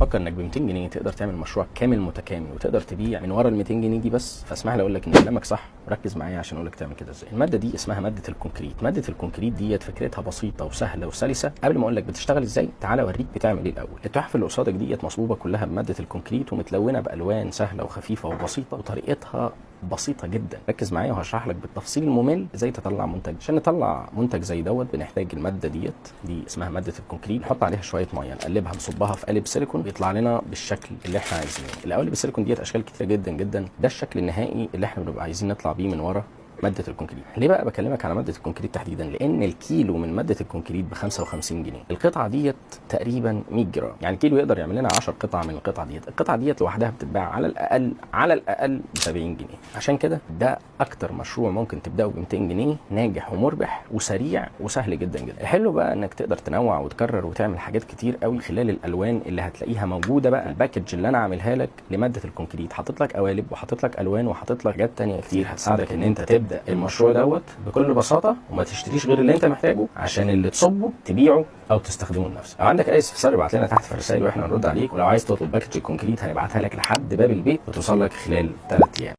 بتفكر انك ب 200 جنيه تقدر تعمل مشروع كامل متكامل وتقدر تبيع من ورا ال 200 جنيه دي بس، فاسمح لي اقول لك ان كلامك صح، وركز معايا عشان اقول لك تعمل كده ازاي. الماده دي اسمها ماده الكونكريت. ماده الكونكريت ديت فكرتها بسيطه وسهله وسلسه. قبل ما اقول لك بتشتغل ازاي تعالى اوريك بتعمل ايه الاول. التحف اللي قصادك ديت مصبوبه كلها بماده الكونكريت ومتلونه بالوان سهله وخفيفه وبسيطه وطريقتها بسيطه جدا. ركز معايا وهشرح لك بالتفصيل الممل ازاي تطلع منتج. عشان نطلع منتج زي دوت بنحتاج الماده دي اسمها ماده الكونكريت. نحط عليها شويه ميه، نقلبها نصبها في قالب سيليكون بيطلع لنا بالشكل اللي احنا عايزينه. القوالب السيليكون ديت اشكال كتيره جدا جدا، ده الشكل النهائي اللي احنا بنبقى عايزين نطلع بيه من ورا ماده الكونكريت. ليه بقى بكلمك على ماده الكونكريت تحديدا؟ لان الكيلو من ماده الكونكريت ب 55 جنيه. القطعه ديت تقريبا 100 جرام، يعني الكيلو يقدر يعمل لنا 10 قطع من القطعه ديت. القطعه ديت لوحدها بتتباع على الاقل ب 70 جنيه. عشان كده ده اكتر مشروع ممكن تبداه ب 200 جنيه، ناجح ومربح وسريع وسهل جدا جدا. الحلو بقى انك تقدر تنوع وتكرر وتعمل حاجات كتير قوي خلال الالوان اللي هتلاقيها موجوده. بقى الباكج اللي انا عاملها لك لماده الكونكريت حاطط لك قوالب وحاطط لك الوان وحاطط لك حاجات ثانيه كتير هتساعدك ان انت تبدا المشروع دوت بكل بساطه، وما تشتريش غير اللي انت محتاجه عشان اللي تصبه تبيعه او تستخدمه لنفسك. لو عندك اي استفسار ابعت لنا تحت في الرسائل واحنا نرد عليك. ولو عايز تطلب باكج الكونكريت هنبعتها لك لحد باب البيت وتوصل لك خلال 3 ايام.